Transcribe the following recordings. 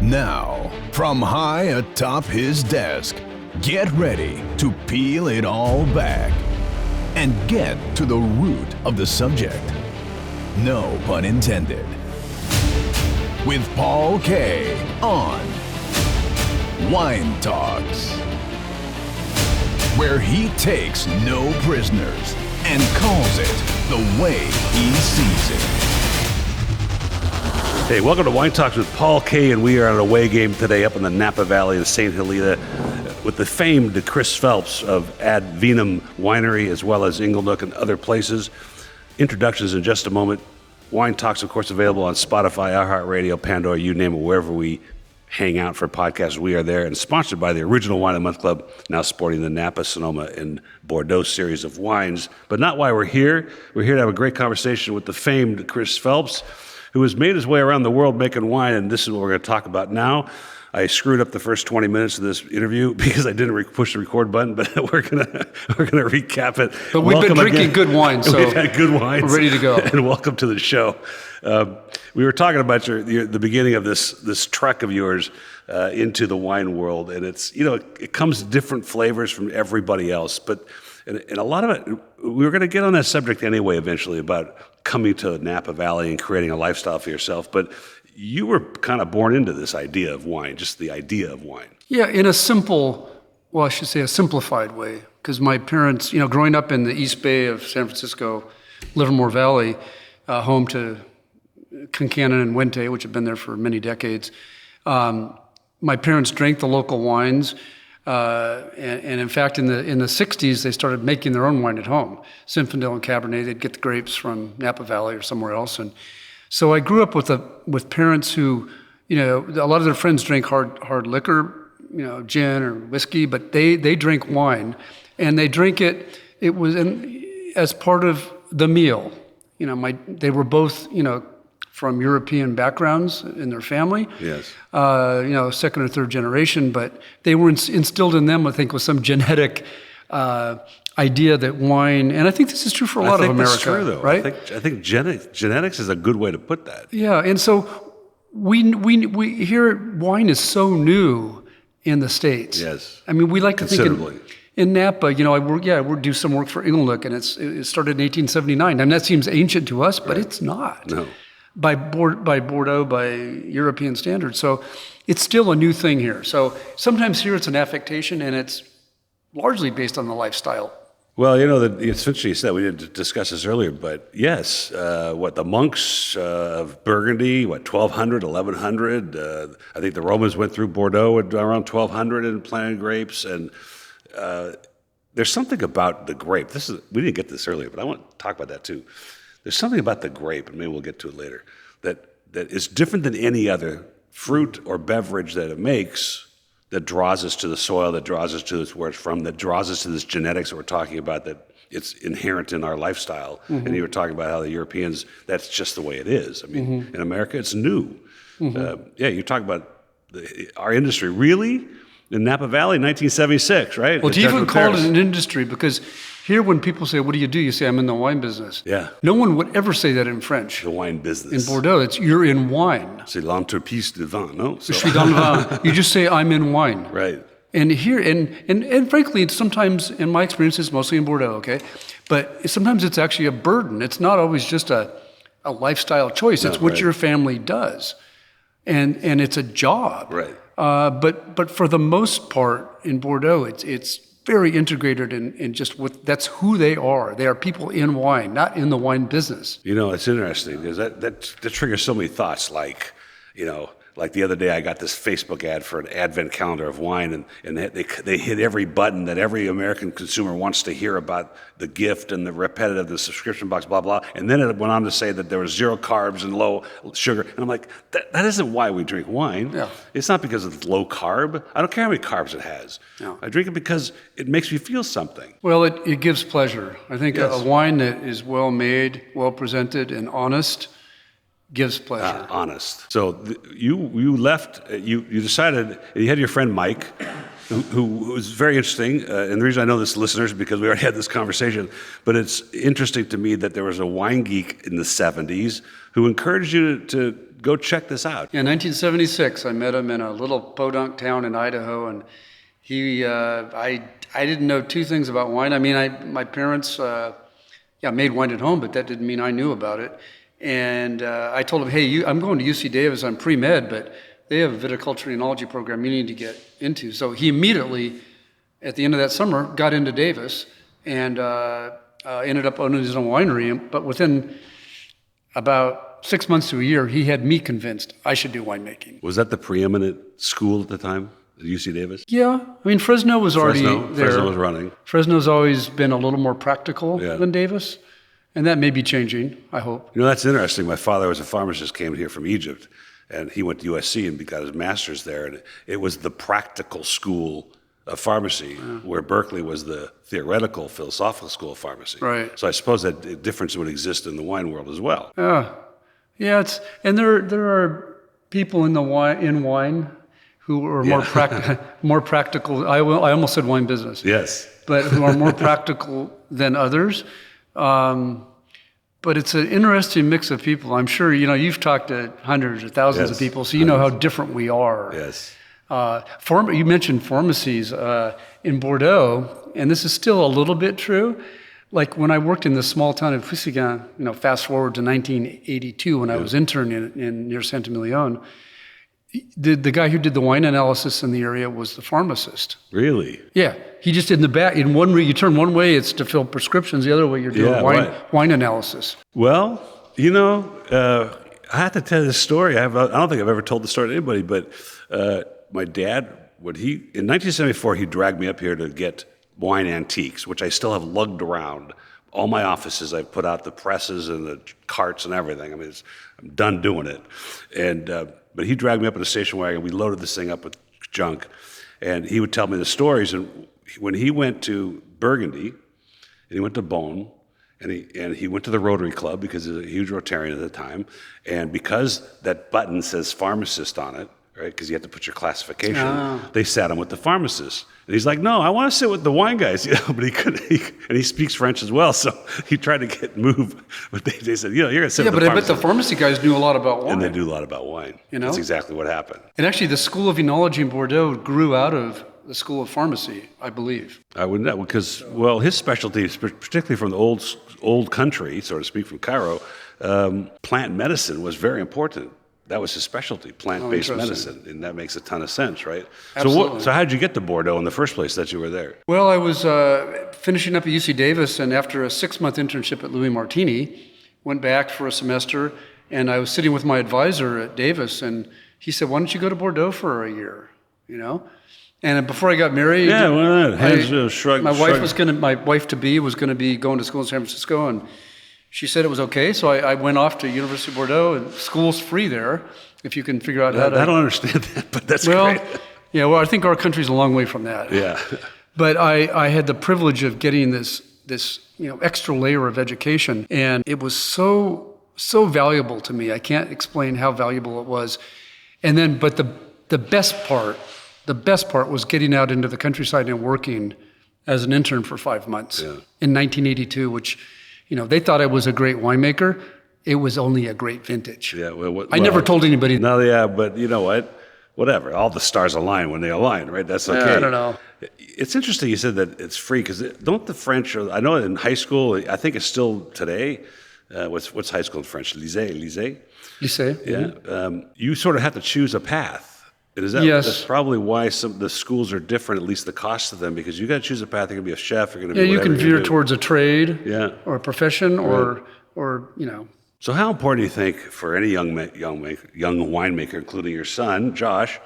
Now, from high atop his desk, get ready to peel it all back and get to the root of the subject. No pun intended. With Paul K. on Wine Talks, where he takes no prisoners and calls it the way he sees it. Hey, welcome to Wine Talks with Paul K. And we are on an away game today up in the Napa Valley in Saint Helena with the famed Chris Phelps of Ad Vinum Winery, as well as Inglenook and other places. Introductions in just a moment. Wine Talks, of course, available on Spotify, iHeartRadio, Pandora, you name it, wherever we hang out for podcasts, we are there. And sponsored by the Original Wine of the Month Club, now sporting the Napa, Sonoma, and Bordeaux series of wines. But not why we're here. We're here to have a great conversation with the famed Chris Phelps, who has made his way around the world making wine, and this is what we're going to talk about now. I screwed up the first 20 minutes of this interview because I didn't push the record button, but we're gonna recap it. But we've been drinking good wine, so we've had good wines. We're ready to go. And welcome to the show. We were talking about the beginning of this trek of yours into the wine world, and it comes different flavors from everybody else, but and a lot of it, we were going to get on that subject anyway eventually about coming to Napa Valley and creating a lifestyle for yourself, but you were kind of born into this idea of wine, just the idea of wine. Yeah, in a simplified way, because my parents, growing up in the East Bay of San Francisco, Livermore Valley, home to Concannon and Wente, which have been there for many decades, my parents drank the local wines. And in fact, in the 60s, they started making their own wine at home. Zinfandel and Cabernet, they'd get the grapes from Napa Valley or somewhere else. And so I grew up with parents who, a lot of their friends drank hard liquor, gin or whiskey, but they drink wine, and they drink it. It was as part of the meal. They were both, from European backgrounds in their family. Yes. Second or third generation, but they were instilled in them, I think, with some genetic idea that wine, and I think this is true for a lot of America. That's true, though. Right? I think genetics is a good way to put that. Yeah, and so we hear wine is so new in the States. Yes. I mean, we like to think in Napa, I do some work for Inglenook, and it started in 1879. And that seems ancient to us, but it's not. No. By Bordeaux, by European standards. So it's still a new thing here. So sometimes here it's an affectation, and it's largely based on the lifestyle. Well, it's interesting you said, we didn't discuss this earlier, but yes, the monks of Burgundy, 1200, 1100, I think the Romans went through Bordeaux at around 1200 and planted grapes, and there's something about the grape. We didn't get this earlier, but I want to talk about that too. There's something about the grape, and maybe we'll get to it later, that is different than any other fruit or beverage that it makes, that draws us to the soil, that draws us to where it's from, that draws us to this genetics that we're talking about, that it's inherent in our lifestyle. Mm-hmm. And you were talking about how the Europeans, that's just the way it is. I mean, mm-hmm. In America, it's new. Mm-hmm. You talk about our industry. Really? In Napa Valley, 1976, right? Well, do you even call it an industry? Because here, when people say, what do? You say, I'm in the wine business. Yeah. No one would ever say that in French. The wine business. In Bordeaux, you're in wine. C'est l'entreprise de vin, no? Je suis dans le vin. You just say, I'm in wine. Right. And here, and frankly, it's sometimes, in my experience, it's mostly in Bordeaux, okay? But sometimes it's actually a burden. It's not always just a lifestyle choice. It's what your family does. And it's a job. Right. But for the most part in Bordeaux, it's very integrated in just that's who they are. They are people in wine, not in the wine business. It's interesting because that triggers so many thoughts. Like the other day, I got this Facebook ad for an advent calendar of wine, and they hit every button that every American consumer wants to hear about the gift and the repetitive, the subscription box, blah, blah. And then it went on to say that there was 0 carbs and low sugar. And I'm like, that isn't why we drink wine. Yeah. It's not because it's low carb. I don't care how many carbs it has. No. I drink it because it makes me feel something. Well, it gives pleasure. I think Yes. a wine that is well made, well presented, and honest gives pleasure. Honest. So you left, you decided, you had your friend Mike, who was very interesting, and the reason I know this, listeners, is because we already had this conversation, but it's interesting to me that there was a wine geek in the 70s who encouraged you to go check this out. Yeah, 1976, I met him in a little podunk town in Idaho, and I didn't know two things about wine. I mean, my parents, made wine at home, but that didn't mean I knew about it. And I told him, hey, I'm going to UC Davis, I'm pre-med, but they have a viticulture enology program you need to get into. So he immediately, at the end of that summer, got into Davis and ended up owning his own winery. But within about 6 months to a year, he had me convinced I should do winemaking. Was that the preeminent school at the time, at UC Davis? Yeah, I mean, Fresno was already there. Fresno was running. Fresno's always been a little more practical than Davis, and that may be changing, I hope. You know, that's interesting. My father was a pharmacist, came here from Egypt, and he went to USC and got his master's there, and it was the practical school of pharmacy, where Berkeley was the theoretical, philosophical school of pharmacy. Right. So I suppose that difference would exist in the wine world as well. Yeah, and there are people in wine who are more practical. I almost said wine business. Yes. But who are more practical than others. But it's an interesting mix of people. I'm sure you've talked to hundreds or thousands of people, so you know how different we are. Yes. You mentioned pharmacies in Bordeaux, and this is still a little bit true. Like when I worked in the small town of Puisigan, fast forward to 1982 when I was interning in near Saint-Emilion, the guy who did the wine analysis in the area was the pharmacist. Really? Yeah, he just in the back. You turn one way, it's to fill prescriptions. The other way, you're doing wine analysis. Well, I have to tell this story. I don't think I've ever told the story to anybody, but my dad, in 1974, he dragged me up here to get wine antiques, which I still have lugged around. All my offices, I've put out the presses and the carts and everything. I mean, I'm done doing it. But he dragged me up in a station wagon. We loaded this thing up with junk, and he would tell me the stories. And when he went to Burgundy, and he went to Beaune, and he went to the Rotary Club because he was a huge Rotarian at the time, and because that button says pharmacist on it, right? Because you have to put your classification. They sat him with the pharmacist, and he's like, "No, I want to sit with the wine guys," but he couldn't. And he speaks French as well, so he tried to get moved. But they said, "You're going to sit with the pharmacist." Yeah, but I bet the pharmacy guys knew a lot about wine. And they knew a lot about wine. That's exactly what happened. And actually, the School of Enology in Bordeaux grew out of the School of Pharmacy, I believe. I would know because, his specialty, particularly from the old country, so to speak, from Cairo, plant medicine was very important. That was his specialty, plant-based medicine, and that makes a ton of sense, right? Absolutely. So how did you get to Bordeaux in the first place that you were there? Well, I was finishing up at UC Davis, and after a 6-month internship at Louis Martini, went back for a semester, and I was sitting with my advisor at Davis, and he said, "Why don't you go to Bordeaux for a year?" And before I got married, my wife to be was going to be going to school in San Francisco, and she said it was okay, so I went off to University of Bordeaux, and school's free there, if you can figure out how to... I don't understand that, but that's great. Yeah, I think our country's a long way from that. Yeah. But I had the privilege of getting this extra layer of education, and it was so valuable to me. I can't explain how valuable it was. And then, but the best part was getting out into the countryside and working as an intern for 5 months in 1982, which... they thought I was a great winemaker. It was only a great vintage. Yeah, I never told anybody. No, yeah, but you know what? Whatever. All the stars align when they align, right? That's okay. I don't know. It's interesting you said that it's free because don't the French? I know in high school, I think it's still today. What's high school in French? Lycée. Yeah. You sort of have to choose a path. That's probably why the schools are different, at least the cost of them, because you got to choose a path. You're going to be a chef. You're going to be you can veer towards a trade, or a profession, or. So, how important do you think for any young winemaker, including your son, Josh,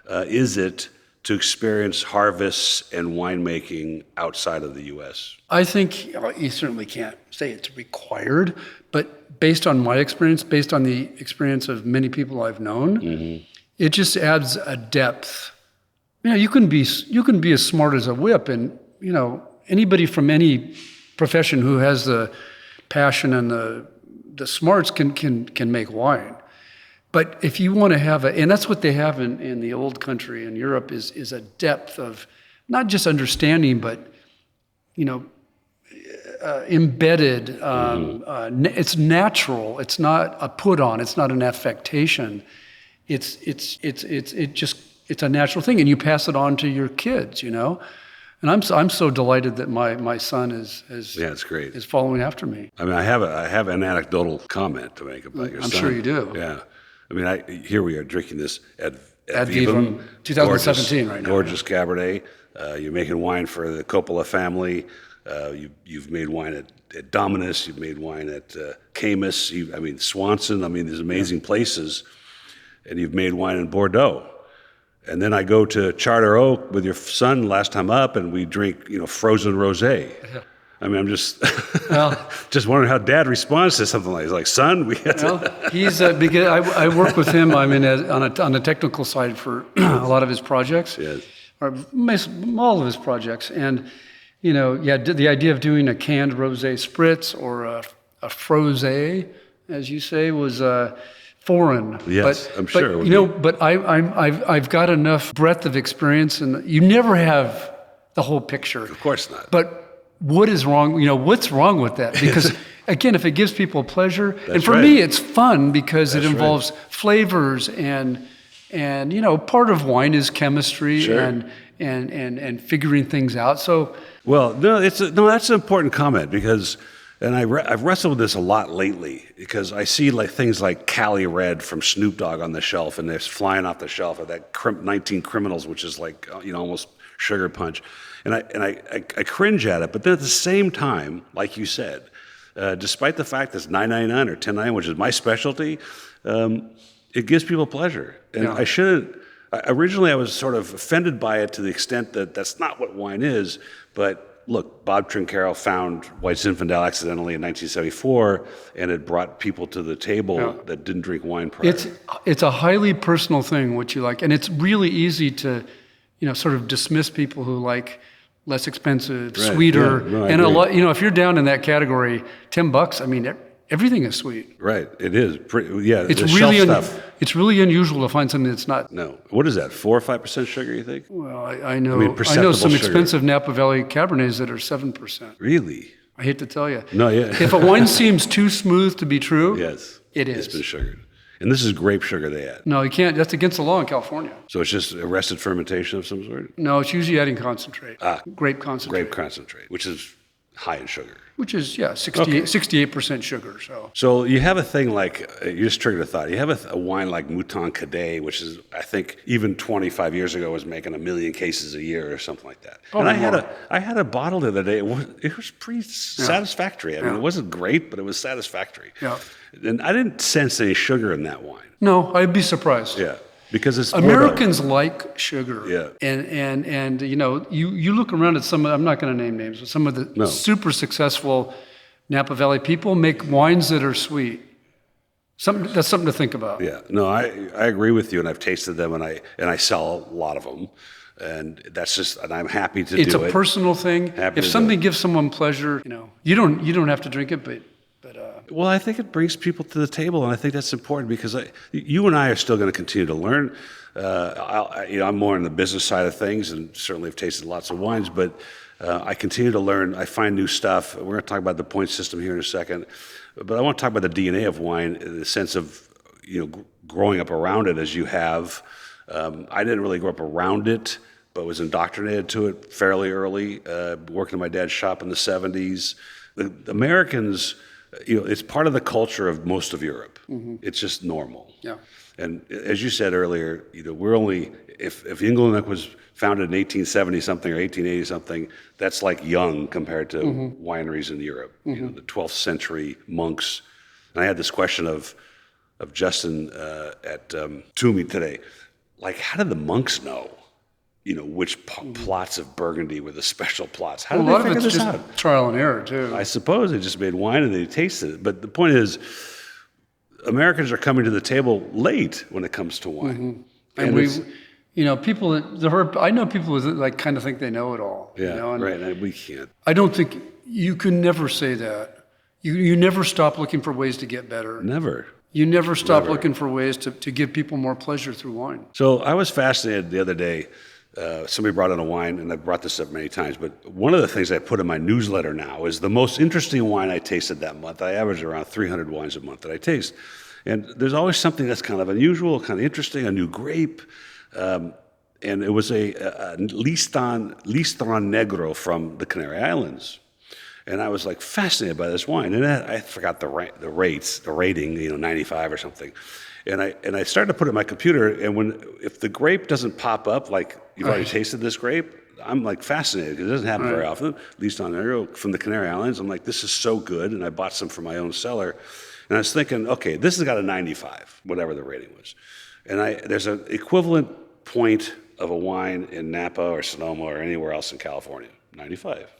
is it to experience harvests and winemaking outside of the U.S.? I think you certainly can't say it's required, but based on my experience, based on the experience of many people I've known. Mm-hmm. It just adds a depth. You can be as smart as a whip, and anybody from any profession who has the passion and the smarts can make wine. But if you want to have and that's what they have in the old country in Europe is a depth of not just understanding, but embedded. It's natural. It's not a put on. It's not an affectation. It's a natural thing, and you pass it on to your kids. And I'm so delighted that my son is it's great. Is following after me. I mean, I have an anecdotal comment to make about your son. I'm sure you do. Yeah. I mean, here we are drinking this Ad Vivum 2017 right now. Gorgeous Cabernet. You're making wine for the Coppola family. You've made wine at Dominus. You've made wine at Camus. Swanson. These amazing places. And you've made wine in Bordeaux. And then I go to Chateau with your son last time up, and we drink, frozen rosé. Yeah. I'm just just wondering how Dad responds to something like, he's like, son, we had to. Well, he's because I work with him. I'm on the technical side for a lot of his projects, yes. or all of his projects, and the idea of doing a canned rosé spritz or a frosé, as you say, was foreign. Yes, I'm sure. But I've got enough breadth of experience, and you never have the whole picture. Of course not. But what is wrong? What's wrong with that? Because again, if it gives people pleasure, and for me, it's fun because it involves flavors and part of wine is chemistry and figuring things out. So that's an important comment because. And I've wrestled with this a lot lately because I see things like Cali Red from Snoop Dogg on the shelf, and they're flying off the shelf, or that 19 Criminals, which is almost sugar punch, and I cringe at it. But then at the same time, like you said, despite the fact that it's $9.99 or $10.99, which is my specialty, it gives people pleasure, and I shouldn't. Originally, I was sort of offended by it to the extent that that's not what wine is, but. Look, Bob Trinchero found White Zinfandel accidentally in 1974, and it brought people to the table that didn't drink wine prior. It's a highly personal thing, what you like, and it's really easy to, sort of dismiss people who like less expensive, sweeter, and a lot. If you're down in that category, $10. Everything is sweet. Right, it is. It's really unusual to find something that's not. No, what is that? 4 or 5% sugar? You think? Well, I know some expensive Napa Valley Cabernets that are 7%. Really? I hate to tell you. No, yeah. If a wine seems too smooth to be true, yes, it is. It's been sugared. And this is grape sugar they add. No, you can't. That's against the law in California. So it's just arrested fermentation of some sort? No, it's usually adding concentrate. Grape concentrate. Grape concentrate, which is high in sugar. Which is, 68% sugar. So you have a thing like, you just triggered a thought. You have a wine like Mouton Cadet, which is, I think, even 25 years ago was making 1 million cases a year or something like that. And I had a bottle the other day. It was pretty satisfactory. It wasn't great, but it was satisfactory. Yeah. And I didn't sense any sugar in that wine. No, I'd be surprised. Yeah. Because it's Americans like sugar. Yeah. And you look around at some of, I'm not going to name names, but some of the super successful Napa Valley people make wines that are sweet. That's something to think about. Yeah. No, I agree with you, and I've tasted them, and I sell a lot of them. And that's just, and I'm happy to do it. It's a personal thing. If something gives someone pleasure, you don't have to drink it, but well, I think it brings people to the table, and I think that's important because you and I are still going to continue to learn. I'm more in the business side of things, and certainly have tasted lots of wines, but I continue to learn. I find new stuff. We're going to talk about the point system here in a second, but I want to talk about the DNA of wine in the sense of growing up around it as you have. I didn't really grow up around it, but was indoctrinated to it fairly early. Working in my dad's shop in the 70s. The Americans. It's part of the culture of most of Europe. Mm-hmm. It's just normal. Yeah. And as you said earlier, we're only, if England was founded in 1870 something or 1880 something, that's like young compared to wineries in Europe. Mm-hmm. The 12th century monks. And I had this question of Justin to me today, like, how did the monks know? Which plots of Burgundy were the special plots. How did they figure this out? A lot of it's just trial and error, too. I suppose they just made wine and they tasted it. But the point is, Americans are coming to the table late when it comes to wine. Mm-hmm. And people, I know people that kind of think they know it all. Yeah, right, and we can't. I don't think, you can never say that. You never stop looking for ways to get better. Never. You never stop looking for ways to give people more pleasure through wine. So I was fascinated the other day. somebody brought in a wine, and I've brought this up many times, but one of the things I put in my newsletter now is the most interesting wine I tasted that month. I average around 300 wines a month that I taste. And there's always something that's kind of unusual, kind of interesting, a new grape. And it was a Listran Negro from the Canary Islands. And I was like fascinated by this wine. And I forgot the rating, 95 or something. And I started to put it in my computer, and if the grape doesn't pop up, like you've already tasted this grape, I'm like fascinated because it doesn't happen very often, at least on Negro from the Canary Islands. I'm like, this is so good, and I bought some from my own cellar. And I was thinking, okay, this has got a 95, whatever the rating was. And there's an equivalent point of a wine in Napa or Sonoma or anywhere else in California, 95.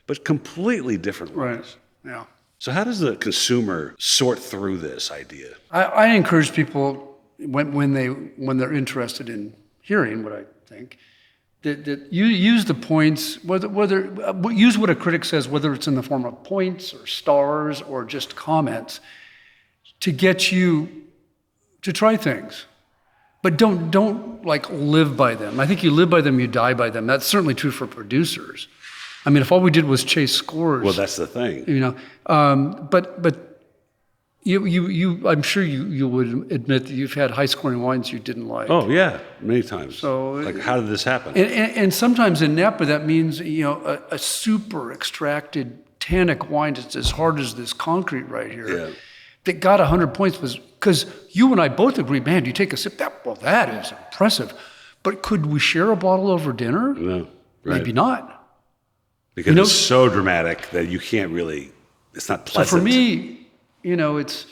But completely different wines. Right, yeah. So how does the consumer sort through this idea? I encourage people when they're interested in hearing what I think, that you use the points, use what a critic says, whether it's in the form of points or stars or just comments, to get you to try things. But don't like live by them. I think you live by them, you die by them. That's certainly true for producers. I mean, if all we did was chase scores. Well, that's the thing. But you I'm sure you would admit that you've had high-scoring wines you didn't like. Oh yeah, many times. So like, how did this happen? And sometimes in Napa that means a super extracted tannic wine that's as hard as this concrete right here. Yeah. That got 100 points was because you and I both agree, man, you take a sip, that is impressive. But could we share a bottle over dinner? No, right. Maybe not. Because it's so dramatic that you can't really, it's not pleasant. So for me, it's,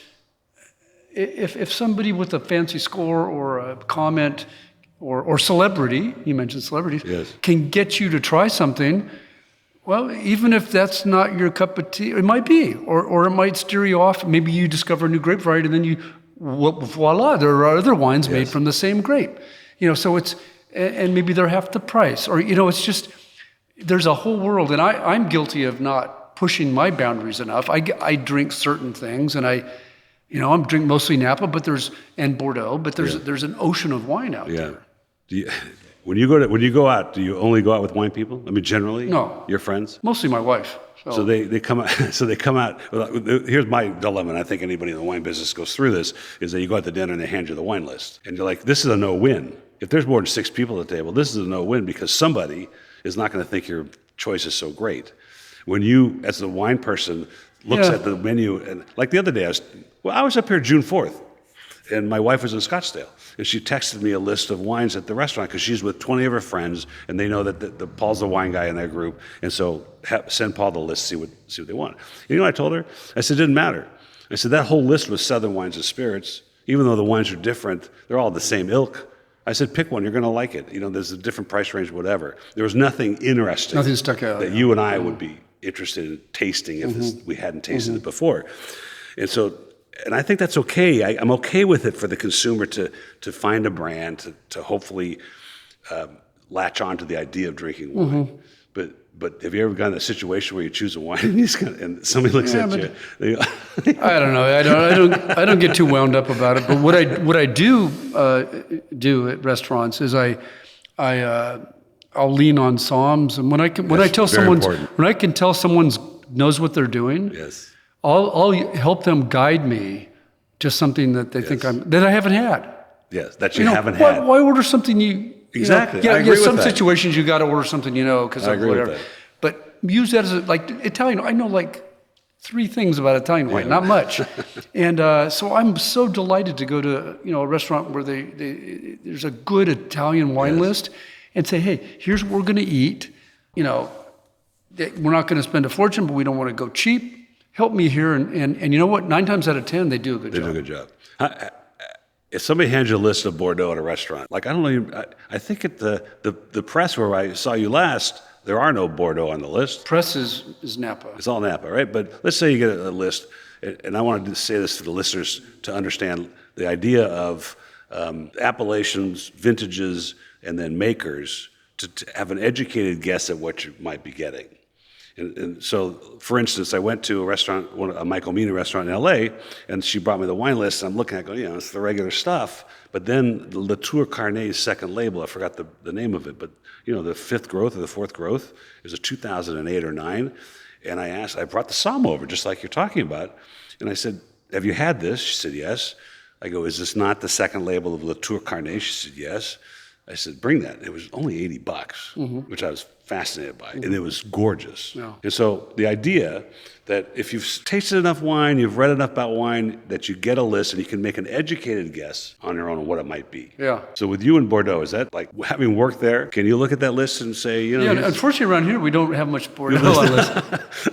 if somebody with a fancy score or a comment or celebrity, you mentioned celebrities, yes, can get you to try something, well, even if that's not your cup of tea, it might be, or it might steer you off. Maybe you discover a new grape variety, and then voila, there are other wines made from the same grape. So it's, and maybe they're half the price, or it's just, there's a whole world, and I'm guilty of not pushing my boundaries enough. I drink certain things, and I'm drinking mostly Napa, and Bordeaux, but there's an ocean of wine out there. When you go out, do you only go out with wine people? I mean, generally, no, your friends, mostly my wife. So they come out. So they come out. Here's my dilemma, and I think anybody in the wine business goes through this: is that you go out to dinner and they hand you the wine list, and you're like, "This is a no-win." If there's more than 6 people at the table, this is a no-win because somebody is not going to think your choice is so great. When you, as the wine person, looks at the menu, and like the other day, I was up here June 4th, and my wife was in Scottsdale, and she texted me a list of wines at the restaurant because she's with 20 of her friends, and they know that Paul's the wine guy in their group, and so send Paul the list, see what they want. You know what I told her? I said, it didn't matter. I said, that whole list was Southern wines and spirits. Even though the wines are different, they're all the same ilk. I said, pick one, you're going to like it. There's a different price range, whatever. There was nothing interesting. Nothing stuck out. That you and I would be interested in tasting if we hadn't tasted it before. And I think that's okay. I'm okay with it for the consumer to find a brand, to hopefully latch on to the idea of drinking wine. But have you ever gotten in a situation where you choose a wine and somebody looks at you? I don't know. I don't get too wound up about it. But what I do at restaurants is I'll lean on Psalms, and when I can tell someone's knows what they're doing. Yes. I'll help them guide me to something that they think that I haven't had. Yes, that you haven't had. Why order something you exactly? I agree with some situations you got to order something because of whatever. With that. But use that as like Italian. I know like 3 things about Italian wine, not much. And so I'm so delighted to go to a restaurant where there's a good Italian wine list, and say, hey, here's what we're going to eat. We're not going to spend a fortune, but we don't want to go cheap. Help me here, and you know what? 9 times out of 10, they do a good job. They do a good job. If somebody hands you a list of Bordeaux at a restaurant, like I think at the press where I saw you last, there are no Bordeaux on the list. Press is Napa. It's all Napa, right? But let's say you get a list, and I wanted to say this to the listeners to understand the idea of appellations, vintages, and then makers to have an educated guess at what you might be getting. And so, for instance, I went to a restaurant, a Michael Mina restaurant in L.A., and she brought me the wine list, and I'm looking at it, going, it's the regular stuff. But then the Latour Carnet's second label, I forgot the name of it, but the fifth growth or the fourth growth is a 2008 or 9. And I brought the Somme over, just like you're talking about. And I said, have you had this? She said, yes. I go, is this not the second label of Latour Carnet? She said, yes. I said, bring that. It was only $80, which I was fascinated by, and it was gorgeous. Yeah. And so the idea that if you've tasted enough wine, you've read enough about wine, that you get a list and you can make an educated guess on your own on what it might be. Yeah. So with you in Bordeaux, is that like having worked there, can you look at that list and say, Yeah, unfortunately around here we don't have much Bordeaux on the list.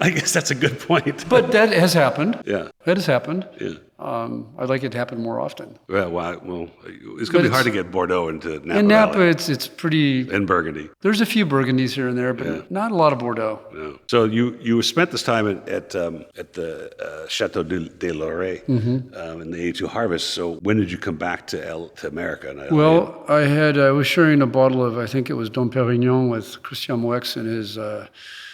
I guess that's a good point. But that has happened. Yeah. That has happened. Yeah. I'd like it to happen more often. Well, it's going to be hard to get Bordeaux into Napa. In Napa, Valley. it's pretty. And Burgundy. There's a few Burgundies here and there, but not a lot of Bordeaux. No. So you spent this time at the Chateau de Lorey in the 82 harvest. So when did you come back to America? Well, I was sharing a bottle of, I think it was Dom Pérignon with Christian Moix and his. The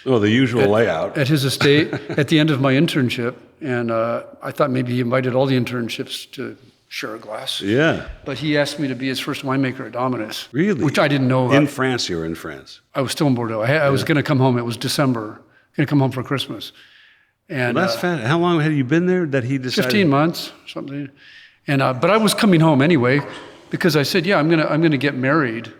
usual layout. At his estate at the end of my internship. And I thought maybe he invited all the internships to share a glass. Yeah. But he asked me to be his first winemaker at Dominus. Really? Which I didn't know. In France, you were in France? I was still in Bordeaux. I was going to come home. It was December. Going to come home for Christmas. And that's fast. How long had you been there that he decided? 15 months, something. And but I was coming home anyway because I said, I'm going to get married.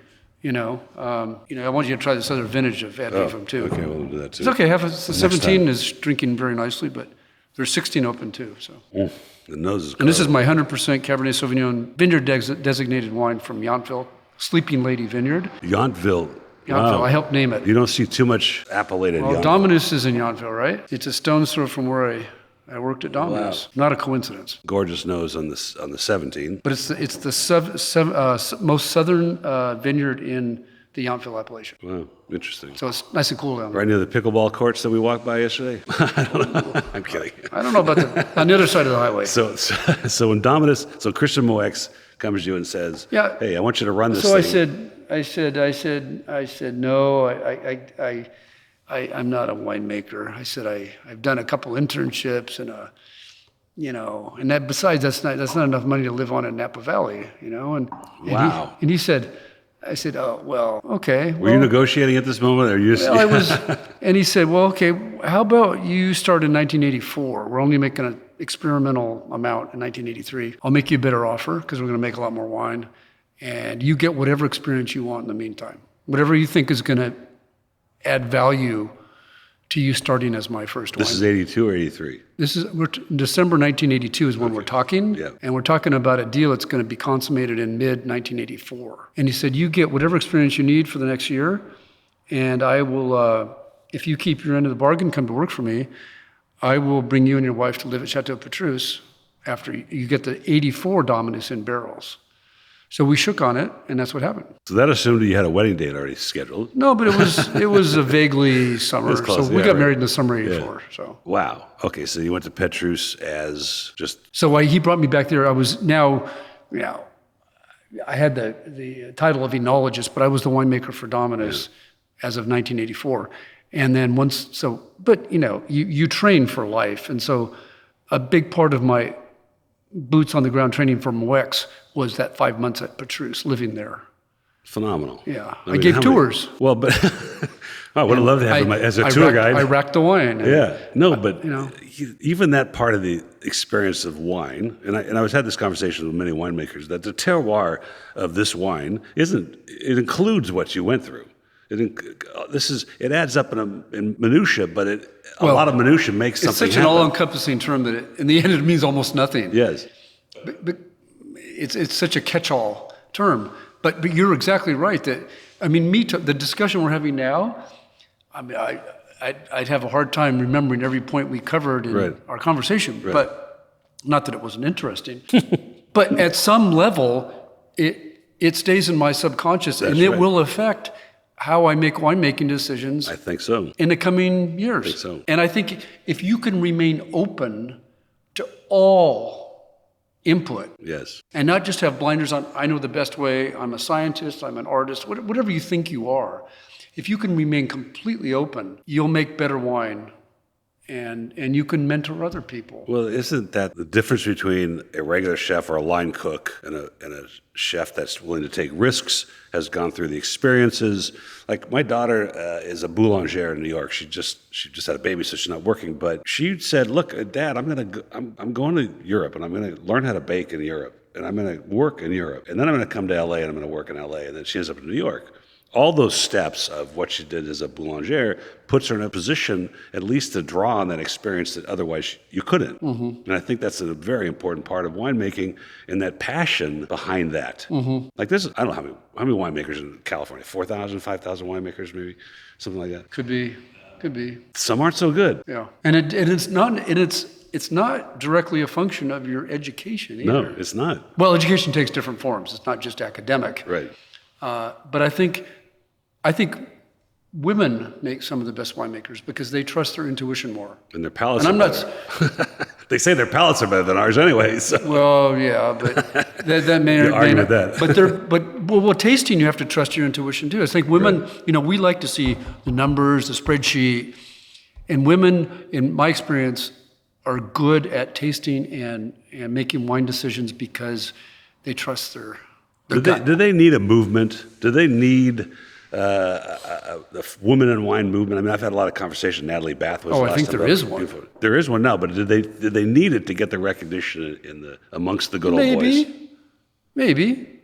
I want you to try this other vintage of Ad Vivum too. Okay, we'll do that too. It's okay. The 17 is drinking very nicely, but there's 16 open too. So. The nose is. And this is my 100% Cabernet Sauvignon vineyard designated wine from Yountville, Sleeping Lady Vineyard. Yountville. Wow. I helped name it. You don't see too much appellated. Well, Dominus is in Yountville, right? It's a stone's throw from where I worked at Dominus. Wow. Not a coincidence. Gorgeous nose on the 17. But it's the most southern vineyard in the Yountville appellation. Wow, interesting. So it's nice and cool down there. Right near the pickleball courts that we walked by yesterday? I don't know. I'm kidding. I don't know about on the other side of the highway. So when Dominus, Christian Moix comes to you and says, hey, I want you to run this thing. So I said, no, I'm not a winemaker. I said, I've done a couple internships and and that besides, that's not enough money to live on in Napa Valley, and wow. He said, I said, oh, well, okay. Were you negotiating at this moment? Or you just, I was, and he said, well, okay, how about you start in 1984? We're only making an experimental amount in 1983. I'll make you a better offer because we're going to make a lot more wine. And you get whatever experience you want in the meantime. Whatever you think is going to add value to you starting as my first wine. This is 82 or 83? This is December 1982 is when we're talking. Yeah. And we're talking about a deal that's going to be consummated in mid-1984. And he said, you get whatever experience you need for the next year, and I will, if you keep your end of the bargain, come to work for me, I will bring you and your wife to live at Chateau Petrus after you get the 84 Dominus in barrels. So we shook on it, and that's what happened. So that assumed you had a wedding date already scheduled. No, but it was a vaguely summer. Close, so we got married in the summer of 84. Yeah. So wow. Okay, so you went to Petrus as just. So he brought me back there. I was I had the title of enologist, but I was the winemaker for Dominus as of 1984. And then but you train for life, and so a big part of my boots on the ground training for Moix was that 5 months at Petrus, living there. Phenomenal. Yeah. I gave tours. Well, but I would have loved to have him as a tour guide. I racked the wine. But even that part of the experience of wine, and I was had this conversation with many winemakers, that the terroir of this wine it includes what you went through. It adds up in minutia, but a lot of minutia makes something happen. It's such an all-encompassing term that in the end it means almost nothing. Yes. But it's such a catch-all term. But you're exactly right that, the discussion we're having now, I'd have a hard time remembering every point we covered in our conversation. Right. But not that it wasn't interesting. But at some level, it stays in my subconscious, and it will affect how I make winemaking decisions. I think so. In the coming years. I think so. And I think if you can remain open to all input. Yes. And not just have blinders on, I know the best way, I'm a scientist, I'm an artist, whatever you think you are. if you can remain completely open, you'll make better wine. And you can mentor other people. Well, isn't that the difference between a regular chef or a line cook and a chef that's willing to take risks, has gone through the experiences? Like my daughter is a boulangère in New York. She just had a baby, so she's not working. But she said, "Look, Dad, I'm going to Europe, and I'm going to learn how to bake in Europe, and I'm going to work in Europe, and then I'm going to come to LA, and I'm going to work in LA." And then she ends up in New York. All those steps of what she did as a boulangère puts her in a position at least to draw on that experience that otherwise you couldn't. And I think that's a very important part of winemaking, and that passion behind that. Like this, I don't know how many winemakers in California, 4,000, 5,000 winemakers maybe, something like that. Could be. Some aren't so good. Yeah, and it's not directly a function of your education either. No, it's not. Well, education takes different forms. It's not just academic. Right. But I think women make some of the best winemakers because they trust their intuition more. And their palates and are I'm better. not. They say their palates are better than ours anyway. So. Well, yeah, but that may You argue not. with that. But tasting, you have to trust your intuition too. I think women, Right. We like to see the numbers, the spreadsheet, and women, in my experience, are good at tasting and making wine decisions because they trust their gut. Do they need a movement? Do they need the women in wine movement? I mean, I've had a lot of conversation. Natalie Bath was. Oh, last I think time there up. is one. There is one now, but did they need it to get the recognition amongst the good old boys? Maybe.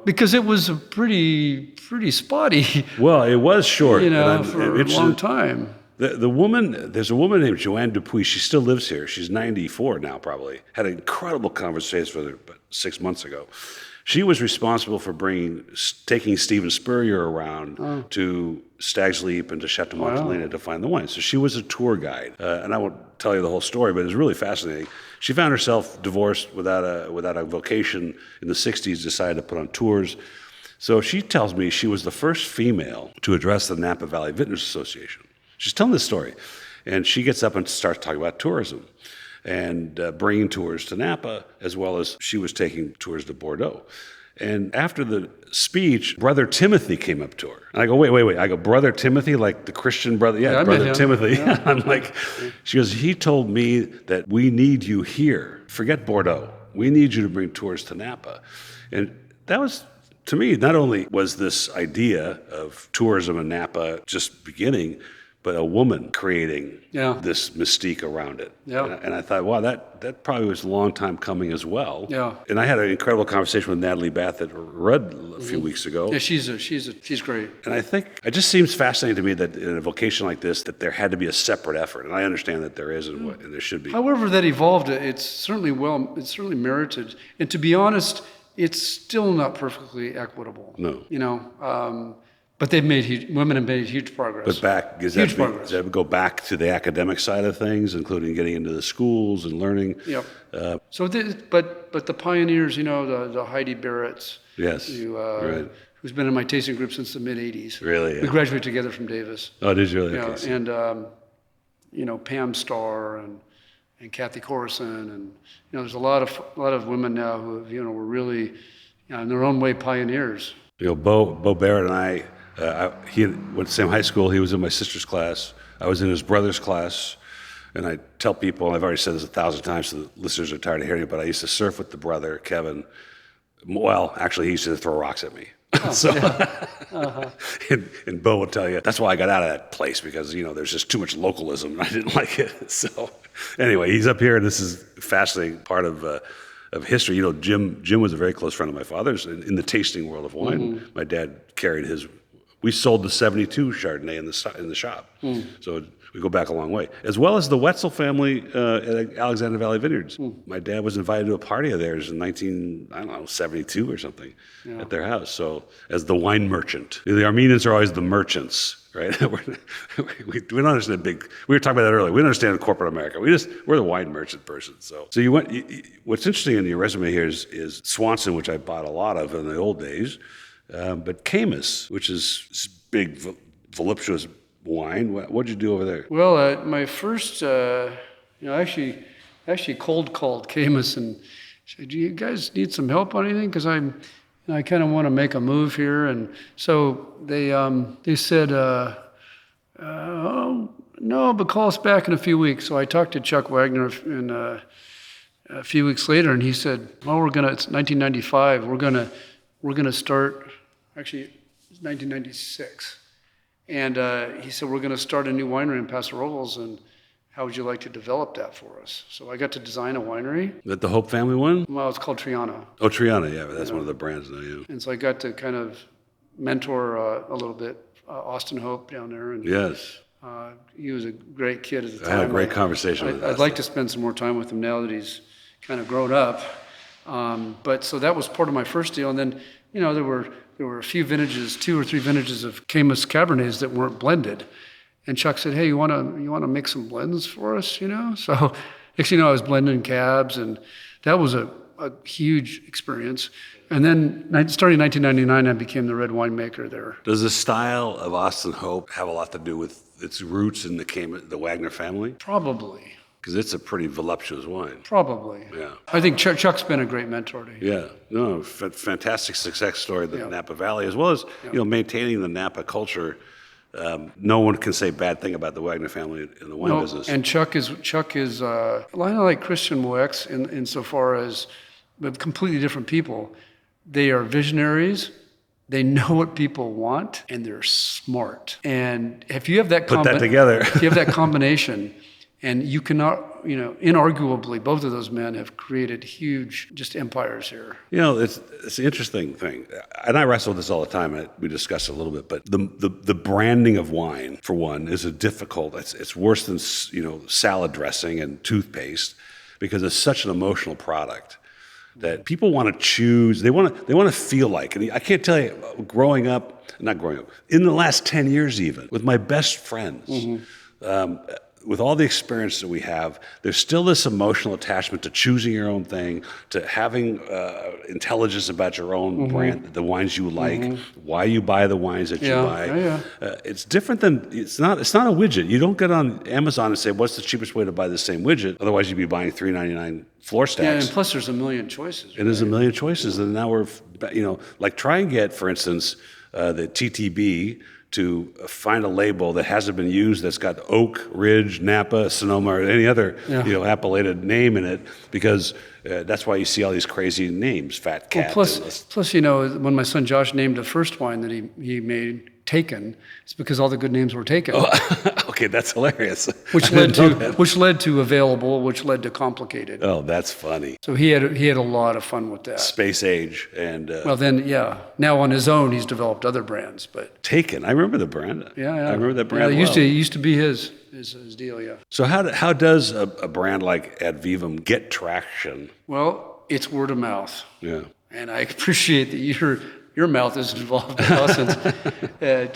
Because it was a pretty spotty. Well, it was short. For a long time. There's a woman named Joanne Dupuis. She still lives here. She's 94 now, probably. Had an incredible conversation with her about 6 months ago. She was responsible for taking Stephen Spurrier around to Stag's Leap and to Chateau Helena to find the wine. So she was a tour guide. And I won't tell you the whole story, but it was really fascinating. She found herself divorced without a vocation in the 60s, decided to put on tours. So she tells me she was the first female to address the Napa Valley Vintners Association. She's telling this story. And she gets up and starts talking about tourism and bringing tours to Napa, as well as she was taking tours to Bordeaux. And after the speech, Brother Timothy came up to her. And I go, wait. I go, Brother Timothy, like the Christian brother? Yeah, Brother Timothy. Yeah. I'm like, she goes, he told me that we need you here. Forget Bordeaux. We need you to bring tours to Napa. And that was, to me, not only was this idea of tourism in Napa just beginning, but a woman creating this mystique around it. Yeah. And I thought, wow, that probably was a long time coming as well. Yeah. And I had an incredible conversation with Natalie Bath at Rudd a few weeks ago. Yeah, she's great. And I think it just seems fascinating to me that in a vocation like this, that there had to be a separate effort. And I understand that there is and there should be. However that evolved, it's certainly merited. And to be honest, it's still not perfectly equitable. No. But women have made huge progress. But does that go back to the academic side of things, including getting into the schools and learning? Yep. But the pioneers, the Heidi Barretts. Yes. Right. Who's been in my tasting group since the mid '80s. Really? Yeah. We graduated together from Davis. Oh, did you really? Yeah. Okay. And Pam Starr and Kathy Corison, and there's a lot of women now who were really in their own way pioneers. Bo Barrett and I. He went to the same high school. He was in my sister's class. I was in his brother's class. And I tell people, and I've already said this 1,000 times, so the listeners are tired of hearing it, but I used to surf with the brother, Kevin. Well, actually, he used to throw rocks at me. And Bo will tell you, that's why I got out of that place, because, there's just too much localism, and I didn't like it. So anyway, he's up here, and this is a fascinating part of history. Jim was a very close friend of my father's in the tasting world of wine. Mm-hmm. My dad carried his. We sold the 72 Chardonnay in the shop. So we go back a long way. As well as the Wetzel family at Alexander Valley Vineyards. My dad was invited to a party of theirs in 1972 or something at their house. So as the wine merchant. The Armenians are always the merchants, right? we don't understand we were talking about that earlier. We don't understand corporate America. We're the wine merchant person. So you went, what's interesting in your resume here is Swanson, which I bought a lot of in the old days. But Camus, which is this big, voluptuous wine, what'd you do over there? Well, my first, actually cold called Camus and said, "Do you guys need some help on anything? Because I'm I kind of want to make a move here. And so they said, oh, no, but call us back in a few weeks. So I talked to Chuck Wagner a few weeks later, and he said, well, it's 1995. We're gonna start, actually, it's 1996. And he said, we're gonna start a new winery in Paso Robles, and how would you like to develop that for us? So I got to design a winery. Is that the Hope family one? Well, it's called Triana. Oh, Triana, yeah, that's one of the brands now, yeah. And so I got to kind of mentor a little bit Austin Hope down there. And, yes. he was a great kid at the time. I had a great conversation with I'd like to spend some more time with him now that he's kind of grown up. But so that was part of my first deal. And then, there were a few vintages, 2 or 3 vintages of Caymus Cabernets that weren't blended. And Chuck said, hey, you want to make some blends for us, So next thing you know, I was blending cabs, and that was a huge experience. And then starting in 1999, I became the red winemaker there. Does the style of Austin Hope have a lot to do with its roots in the Wagner family? Probably. Because it's a pretty voluptuous wine. Probably. Yeah. I think Chuck's been a great mentor to you. Yeah. No, fantastic success story of the Napa Valley, as well as maintaining the Napa culture. No one can say bad thing about the Wagner family in the wine business. And Chuck is kind of like Christian Moex insofar as with completely different people. They are visionaries. They know what people want, and they're smart. And if you have that put that together, if you have that combination, and you cannot, inarguably, both of those men have created huge just empires here. It's an interesting thing, and I wrestle with this all the time. We discuss it a little bit, but the branding of wine, for one, is a difficult. It's worse than salad dressing and toothpaste, because it's such an emotional product that people want to choose. They want to feel like. And I can't tell you, not growing up, in the last 10 years even, with my best friends. Mm-hmm. With all the experience that we have, there's still this emotional attachment to choosing your own thing, to having intelligence about your own brand, the wines you like, why you buy the wines that you buy. Yeah. It's different than, it's not a widget. You don't get on Amazon and say, what's the cheapest way to buy the same widget? Otherwise, you'd be buying $3.99 floor stacks. Yeah, and plus there's a million choices. And there's a million choices. And now we're, like try and get, for instance, the TTB, to find a label that hasn't been used, that's got Oak, Ridge, Napa, Sonoma, or any other appellated name in it, because that's why you see all these crazy names, Fat Cat. Well, plus, when my son Josh named the first wine that he made, Taken, it's because all the good names were taken. Oh, okay, that's hilarious. Which led to Available, which led to Complicated. Oh, that's funny. So he had a lot of fun with that. Space Age and. Well, then, now on his own, he's developed other brands, but. Taken, I remember the brand. Yeah. I remember that brand. Yeah, it used to be his deal. Yeah. So how does a brand like Ad Vivum get traction? Well, it's word of mouth. Yeah. And I appreciate that your mouth is involved in essence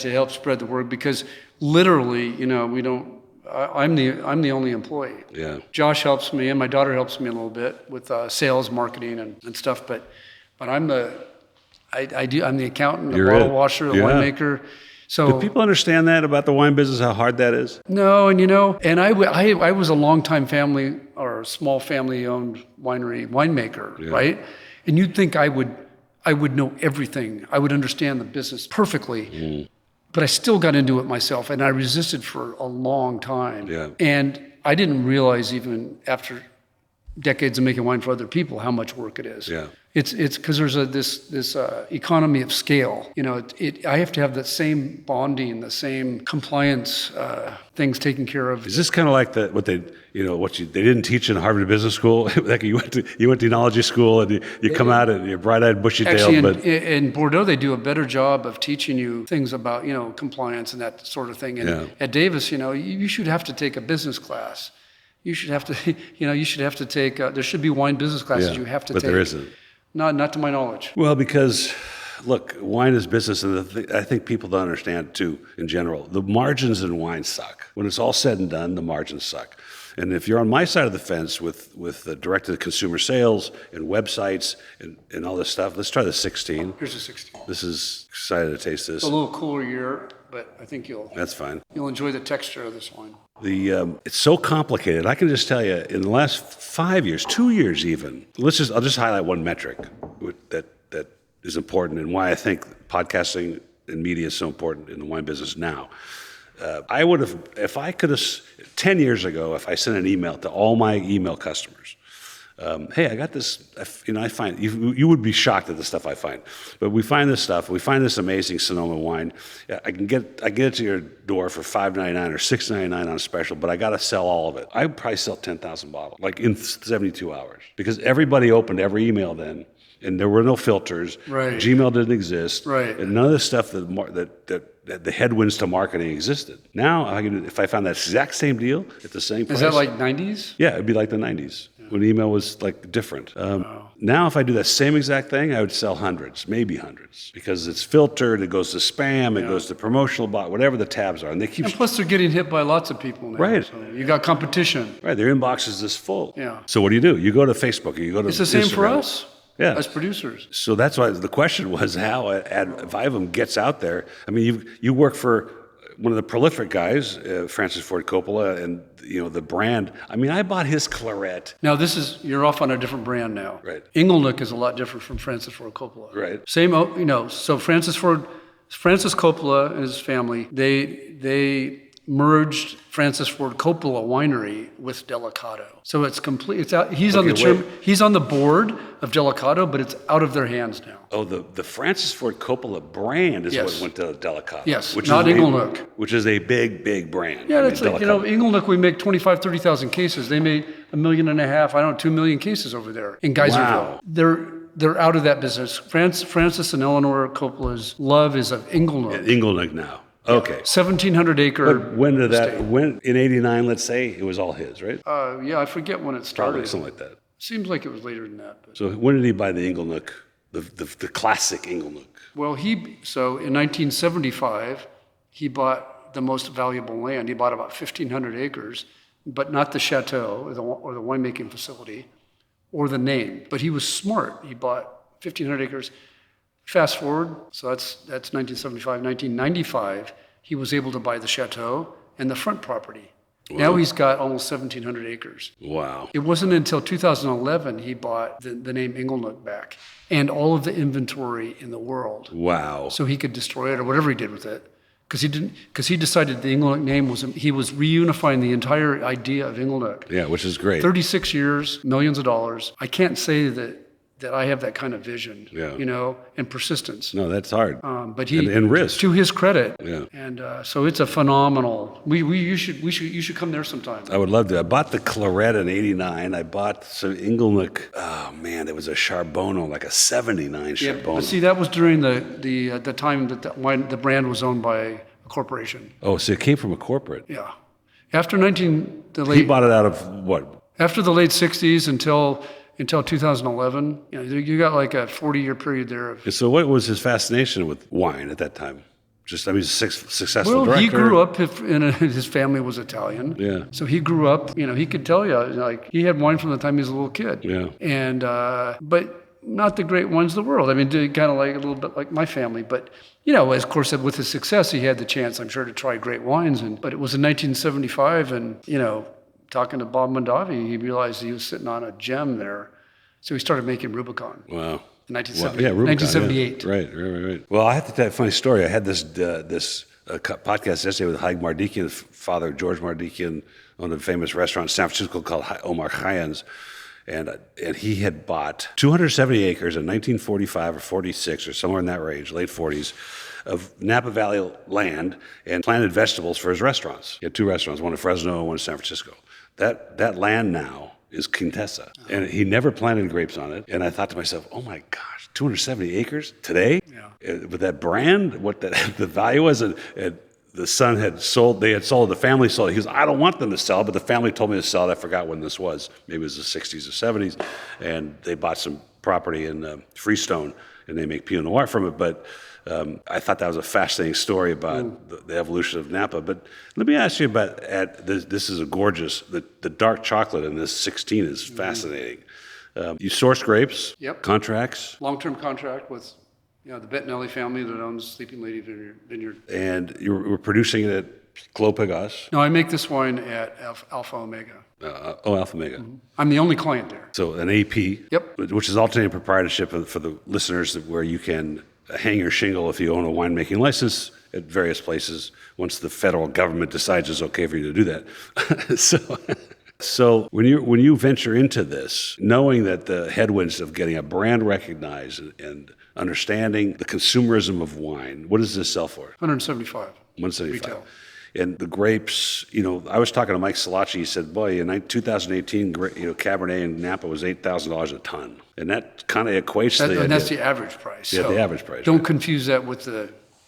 to help spread the word, because literally, we don't. I'm the only employee. Yeah. Josh helps me, and my daughter helps me a little bit with sales, marketing, and stuff. But I'm the accountant, the bottle washer, the winemaker. So do people understand that about the wine business? How hard that is? No, and I was a longtime family or small family-owned winemaker, right? And you'd think I would know everything. I would understand the business perfectly. But I still got into it myself, and I resisted for a long time. Yeah. And I didn't realize, even after decades of making wine for other people, how much work it is. Yeah. It's because there's this economy of scale. I have to have the same bonding, the same compliance things taken care of. Is this kind of like they didn't teach in Harvard Business School? Like you went to enology school and you come out and you're bright-eyed, bushy-tailed. Actually, in Bordeaux, they do a better job of teaching you things about compliance and that sort of thing. And at Davis, you should have to take a business class. You should have to take. There should be wine business classes you have to take. But there isn't. Not to my knowledge. Well, because, look, wine is business, and I think people don't understand, too, in general. The margins in wine suck. When it's all said and done, the margins suck. And if you're on my side of the fence with direct-to-consumer sales and websites and all this stuff, let's try the 16. Here's a 16. This is excited to taste this. It's a little cooler year, but I think That's fine. You'll enjoy the texture of this wine. It's so complicated. I can just tell you, in the last 5 years, 2 years even, I'll just highlight one metric that is important and why I think podcasting and media is so important in the wine business now. I would have, if I could have, 10 years ago, if I sent an email to all my email customers, hey, I got this, I find, you would be shocked at the stuff I find, but we find this stuff, we find this amazing Sonoma wine. I get it to your door for $5.99 or $6.99 on a special, but I got to sell all of it. I would probably sell 10,000 bottles, like in 72 hours, because everybody opened every email then, and there were no filters. Right. Gmail didn't exist. Right. And none of the stuff that the headwinds to marketing existed. Now, if I found that exact same deal at the same price. Is that like 90s? Yeah, it'd be like the 90s when email was like different. Now, if I do that same exact thing, I would sell hundreds, maybe hundreds, because it's filtered, it goes to spam, it goes to promotional bot, whatever the tabs are. And they keep. And plus, they're getting hit by lots of people now. Right. So you got competition. Right, their inbox is this full. Yeah. So what do? You go to Facebook, or you go to It's the same for Instagram. us. Yeah. As producers. So that's why the question was how Vivum gets out there. I mean, you work for one of the prolific guys, Francis Ford Coppola, and the brand. I mean, I bought his claret. Now you're off on a different brand now. Right. Inglenook is a lot different from Francis Ford Coppola. Right. Same, so Francis Coppola and his family, they merged Francis Ford Coppola Winery with Delicato. So it's complete. It's out. He's on the board of Delicato, but it's out of their hands now. Oh, the Francis Ford Coppola brand is what went to Delicato. Yes, not Inglenook. Which is a big brand. Yeah, that's like, Inglenook, we make 25,000, 30,000 cases. They made 1.5 million, 2 million cases over there in Geyserville. Wow. They're out of that business. Francis and Eleanor Coppola's love is of Inglenook. Inglenook now. Okay. 1,700 acre. But when did that? When in '89? Let's say it was all his, right? Yeah, I forget when it started. Probably something like that. Seems like it was later than that. But. So when did he buy the Inglenook, the classic Inglenook? Well, in 1975, he bought the most valuable land. He bought about 1,500 acres, but not the Chateau or the winemaking facility, or the name. But he was smart. He bought 1,500 acres. Fast forward, so that's 1975. 1995, he was able to buy the Chateau and the front property. Wow. Now he's got almost 1,700 acres. Wow. It wasn't until 2011 he bought the name Inglenook back and all of the inventory in the world. Wow. So he could destroy it or whatever he did with it. Because he decided the Inglenook name he was reunifying the entire idea of Inglenook. Yeah, which is great. 36 years, millions of dollars. I can't say that I have that kind of vision, and persistence. No, that's hard. But he and risk. To his credit, yeah. And so it's a phenomenal. You should come there sometime. I would love to. I bought the claret in '89. I bought some Inglenook. Oh man, there was a Charbonneau, like a '79 Charbonneau. But see, that was during the time that the brand was owned by a corporation. Oh, so it came from a corporate. Yeah, after He bought it out of what? After the late '60s until 2011, you got like a 40-year period there. So what was his fascination with wine at that time? Just, successful director? He grew up, his family was Italian. Yeah. So he grew up, he could tell you, like, he had wine from the time he was a little kid. Yeah. And, but not the great wines of the world. I mean, kind of like a little bit like my family. But, of course, with his success, he had the chance, I'm sure, to try great wines. But it was in 1975, and, talking to Bob Mondavi, he realized he was sitting on a gem there. So he started making Rubicon. Wow. In 1978. Yeah, Rubicon, 1978. Yeah. Right. Well, I have to tell you a funny story. I had this podcast yesterday with Haig Mardikian, father George Mardikian, owned a famous restaurant in San Francisco called Omar Khayyam's. And he had bought 270 acres in 1945 or 46 or somewhere in that range, late 40s, of Napa Valley land and planted vegetables for his restaurants. He had 2 restaurants, one in Fresno and one in San Francisco. That land now is Quintessa. And he never planted grapes on it. And I thought to myself, oh my gosh, 270 acres today? Yeah. With that brand, what the value was, and the son had sold, the family sold it. He goes, I don't want them to sell, but the family told me to sell it. I forgot when this was. Maybe it was the 60s or 70s. And they bought some property in Freestone, and they make Pinot Noir from it. But I thought that was a fascinating story about the evolution of Napa. But let me ask you about, this is a gorgeous, the dark chocolate in this 16 is fascinating. You source grapes, Yep. contracts. Long-term contract with The Bettinelli family that owns Sleeping Lady Vineyard. And you were producing it at Clos Pegase? No, I make this wine at Alpha Omega. Alpha Omega. Mm-hmm. I'm the only client there. So an AP, Yep. which is alternating proprietorship for the listeners, where you can hang your shingle if you own a winemaking license at various places once the federal government decides it's okay for you to do that. So when you venture into this, knowing that the headwinds of getting a brand recognized and understanding the consumerism of wine, what does this sell for? 175. 175. Retail. And the grapes, I was talking to Mike Salacci. He said, boy, in 2018, Cabernet in Napa was $8,000 a ton. And that kind of equates to the And that's the average price. Yeah, so the average price. Don't right? confuse that with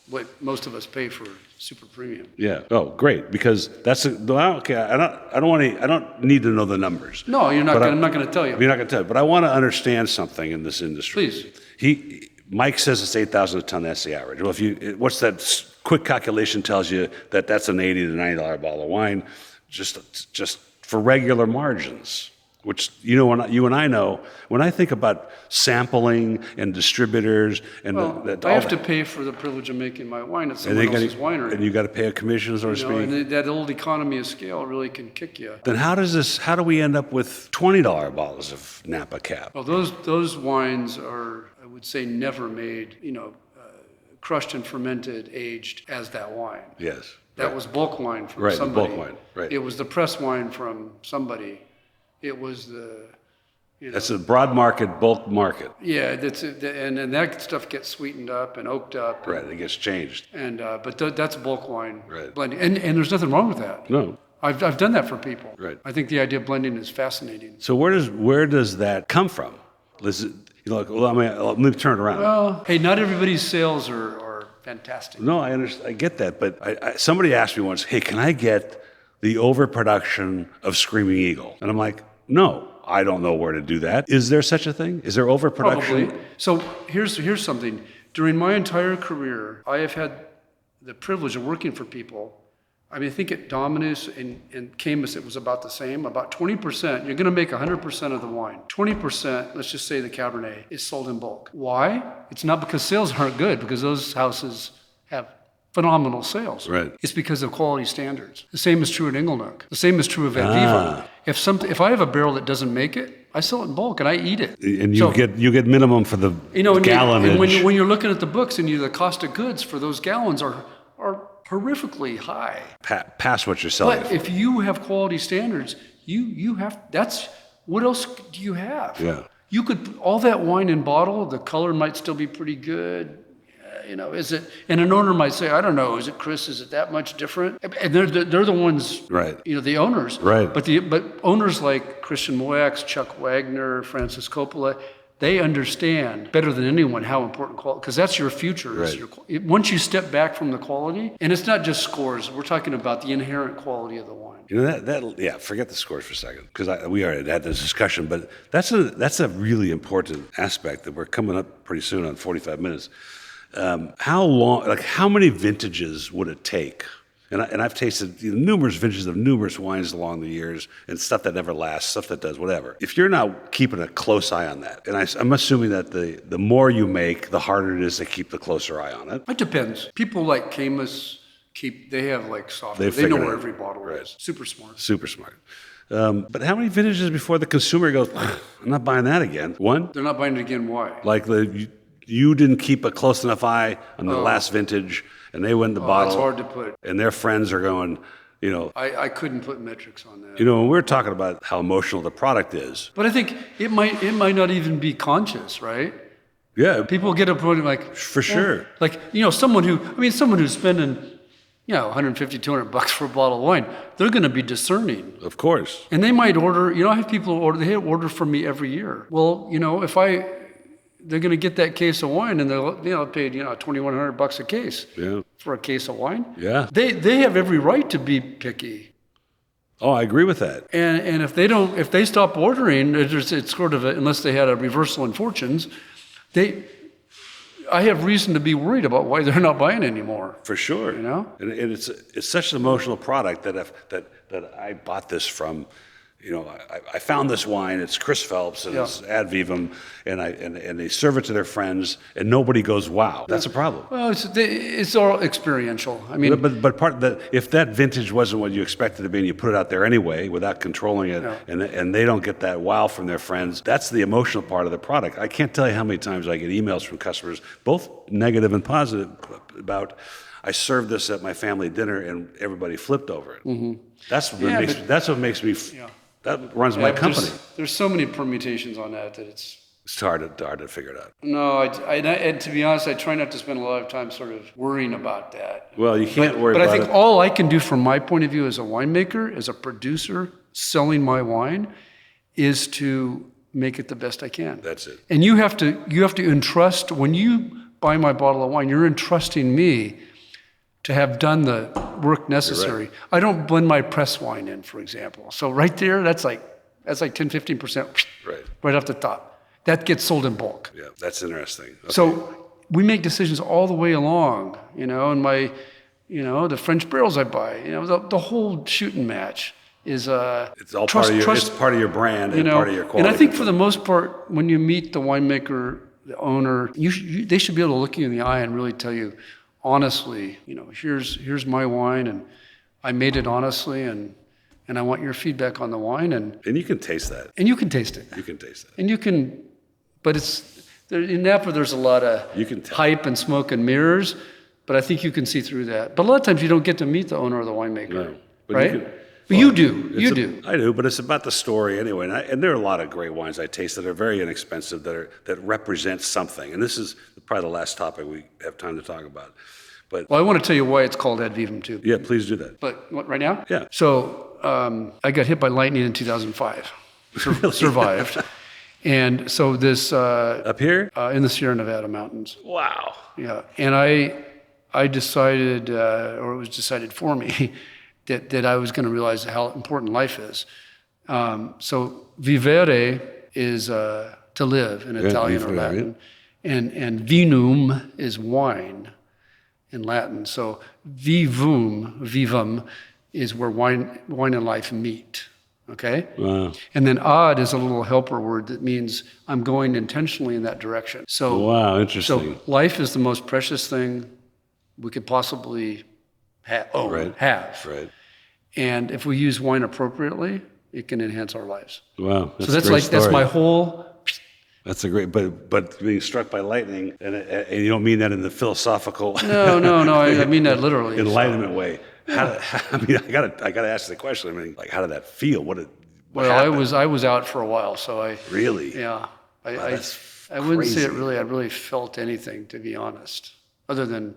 what most of us pay for super premium. Yeah. Oh, great. Because that's okay. I don't need to know the numbers. No, I'm not going to tell you. You're not going to tell me. But I want to understand something in this industry. Please. Mike says it's 8,000 a ton. That's the average. Well, what's that quick calculation tells you that's an $80 to $90 bottle of wine, just for regular margins. Which you and I know, when I think about sampling and distributors and I have to pay for the privilege of making my wine at someone else's winery. And you got to pay a commission, so to speak. And that old economy of scale really can kick you. Then how do we end up with $20 bottles of Napa Cab? Well, those wines are, I would say, never made, crushed and fermented, aged as that wine. Yes. That was bulk wine from somebody. Right, bulk wine, right. It was the press wine from somebody. It was That's a broad market, bulk market. Yeah, and that stuff gets sweetened up and oaked up. Right, it gets changed. And but that's bulk wine Right. blending, and there's nothing wrong with that. No. I've done that for people. Right. I think the idea of blending is fascinating. So where does that come from? Let me turn it around. Well, hey, not everybody's sales are fantastic. No, I understand. I get that, but somebody asked me once, "Hey, can I get the overproduction of Screaming Eagle?" And I'm like, "No, I don't know where to do that. Is there such a thing? Is there overproduction?" Probably. So here's something. During my entire career, I have had the privilege of working for people. I mean, I think at Dominus and Camus, it was about the same. About 20%, you're going to make 100% of the wine. 20%, let's just say the Cabernet, is sold in bulk. Why? It's not because sales aren't good, because those houses have phenomenal sales. Right. It's because of quality standards. The same is true at Inglenook. The same is true of Van Viva. If I have a barrel that doesn't make it, I sell it in bulk and I eat it. And you get minimum for the gallonage. And when you're looking at the books and the cost of goods for those gallons are horrifically high. Past what you're selling. But if you have quality standards, you have. That's what else do you have? Yeah. You could all that wine in bottle. The color might still be pretty good. Is it? And an owner might say, I don't know. Is it, Chris? Is it that much different? And they're the ones. Right. The owners. Right. But owners like Christian Moyax, Chuck Wagner, Francis Coppola, they understand better than anyone how important quality, because that's your future. Right. Once you step back from the quality, and it's not just scores, we're talking about the inherent quality of the wine. Forget the scores for a second, because we already had this discussion, but that's a really important aspect that we're coming up pretty soon on 45 minutes. How many vintages would it take? And I've tasted numerous vintages of numerous wines along the years, and stuff that never lasts, stuff that does whatever. If you're not keeping a close eye on that, and I'm assuming that the more you make, the harder it is to keep the closer eye on it. It depends. People like Camus they have like software. They know where every bottle is. Super smart. Super smart. But how many vintages before the consumer goes, I'm not buying that again? One? They're not buying it again. Why? Like you didn't keep a close enough eye on the last vintage, and they win the bottle. It's hard to put. And their friends are going, I couldn't put metrics on that. When we're talking about how emotional the product is. But I think it might not even be conscious, right? Yeah. People get a point like, for sure. Like, someone who's spending, $150, $200 for a bottle of wine, they're going to be discerning. Of course. And they might order, I have people they order from me every year. Well, if they're going to get that case of wine, and they'll pay $2,100 a case for a case of wine. Yeah, they have every right to be picky. Oh, I agree with that. And if they stop ordering, it's sort of unless they had a reversal in fortunes, I have reason to be worried about why they're not buying anymore. For sure, And it's such an emotional product that I bought this from I found this wine. It's Chris Phelps and it's Ad Vivum, and they serve it to their friends, and nobody goes, "Wow, that's a problem." Well, it's all experiential. I mean, but part that if that vintage wasn't what you expected to be, and you put it out there anyway without controlling it, and they don't get that wow from their friends, that's the emotional part of the product. I can't tell you how many times I get emails from customers, both negative and positive, about, I served this at my family dinner and everybody flipped over it. Mm-hmm. That's what makes me. That runs my company. There's so many permutations on that it's hard to figure it out. No, and to be honest, I try not to spend a lot of time sort of worrying about that. Well, you can't worry about it. But I think all I can do from my point of view as a winemaker, as a producer, selling my wine, is to make it the best I can. That's it. And you have to entrust, when you buy my bottle of wine, you're entrusting me to have done the work necessary. Right. I don't blend my press wine in, for example. So right there, that's like 10-15% right off the top. That gets sold in bulk. Yeah, that's interesting. Okay. So we make decisions all the way along, and the French barrels I buy, the whole shooting match is it's all part of your brand and part of your quality. And I think for the most part, when you meet the winemaker, the owner, they should be able to look you in the eye and really tell you, honestly, here's my wine, and I made it honestly, and I want your feedback on the wine, and you can taste that. And you can taste it. You can taste it. And you can, but in Napa there's a lot of hype and smoke and mirrors, but I think you can see through that. But a lot of times you don't get to meet the owner or the winemaker, right? But you do. I do, but it's about the story anyway. And there are a lot of great wines I taste that are very inexpensive, that represent something. And this is probably the last topic we have time to talk about. But I want to tell you why it's called Ad Vivum too. Yeah, please do that. But what, right now? Yeah. So I got hit by lightning in 2005. Survived. And so this up here in the Sierra Nevada mountains. Wow. Yeah, and I decided, or it was decided for me, that I was going to realize how important life is. So vivere is to live in Italian or Latin, and vinum is wine in Latin. So vivum is where wine and life meet. Okay? Wow. And then ad is a little helper word that means I'm going intentionally in that direction. So wow, interesting. So life is the most precious thing we could possibly have. Right. And if we use wine appropriately, it can enhance our lives. Wow. That's my whole. That's a great, but being struck by lightning, and you don't mean that in the philosophical. No. I mean that literally. Enlightenment way. I gotta ask the question. I mean, like, how did that feel? What happened? I was out for a while, so I really. Yeah, I wouldn't say it really. I really felt anything, to be honest, other than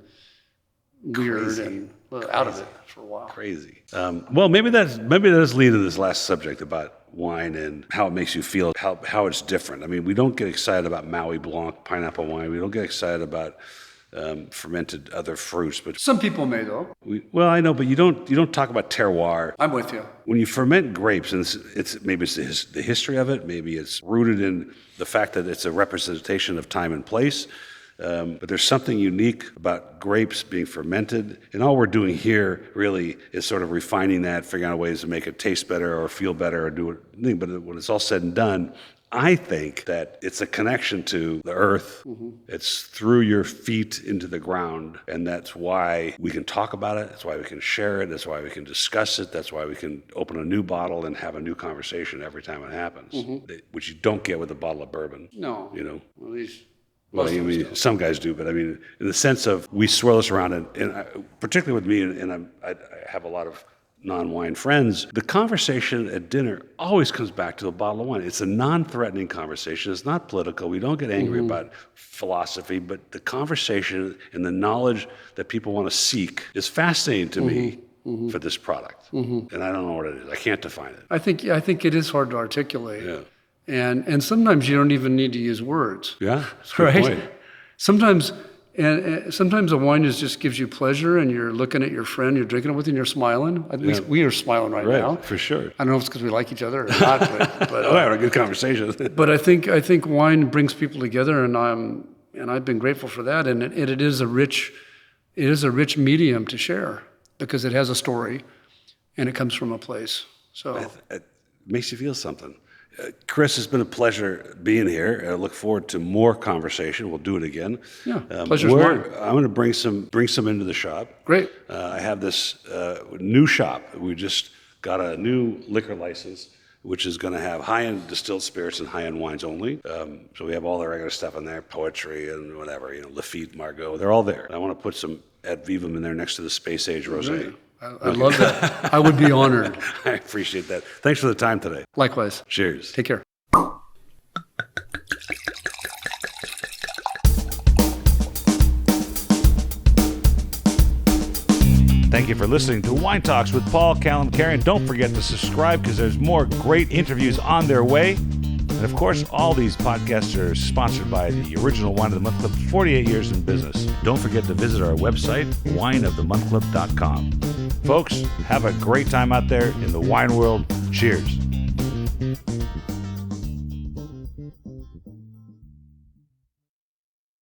weird and out of it for a while. Crazy. Well, maybe that does lead to this last subject about wine and how it makes you feel, how it's different. I mean, we don't get excited about Maui Blanc pineapple wine. We don't get excited about fermented other fruits, but some people may though. I know, but you don't talk about terroir. I'm with you. When you ferment grapes, and it's the history of it, maybe it's rooted in the fact that it's a representation of time and place. But there's something unique about grapes being fermented, and all we're doing here really is sort of refining that, figuring out ways to make it taste better or feel better or do it. But when it's all said and done, I think that it's a connection to the earth. Mm-hmm. It's through your feet into the ground, and that's why we can talk about it. That's why we can share it. That's why we can discuss it. That's why we can open a new bottle and have a new conversation every time it happens, which you don't get with a bottle of bourbon. No. At least. Well, I mean, some guys do, but I mean, in the sense of we swirl this around, and particularly with me, and I have a lot of non-wine friends, the conversation at dinner always comes back to a bottle of wine. It's a non-threatening conversation. It's not political. We don't get angry about philosophy, but the conversation and the knowledge that people want to seek is fascinating to me for this product. And I don't know what it is. I can't define it. I think it is hard to articulate. Yeah. And sometimes you don't even need to use words. Yeah, that's a good right? point. Sometimes a wine just gives you pleasure, and you're looking at your friend, you're drinking it with, and you're smiling. At least we are smiling right now. For sure. I don't know if it's because we like each other or not, but we're having a good conversation. But I think wine brings people together, and I've been grateful for that. And it is a rich medium to share because it has a story, and it comes from a place. So. makes you feel something. Chris, it's been a pleasure being here. I look forward to more conversation. We'll do it again. Yeah, pleasure's mine. I'm going to bring some into the shop. Great. I have this new shop. We just got a new liquor license, which is going to have high-end distilled spirits and high-end wines only. So we have all the regular stuff in there, poetry and whatever, Lafite, Margaux. They're all there. I want to put some Ad Vivum in there next to the Space Age Rosé. Right. I love that. I would be honored. I appreciate that. Thanks for the time today. Likewise. Cheers. Take care. Thank you for listening to Wine Talks with Paul Kalamkarian. Don't forget to subscribe because there's more great interviews on their way. And of course, all these podcasts are sponsored by the original Wine of the Month Club, 48 years in business. Don't forget to visit our website, wineofthemonthclub.com. Folks, have a great time out there in the wine world. Cheers.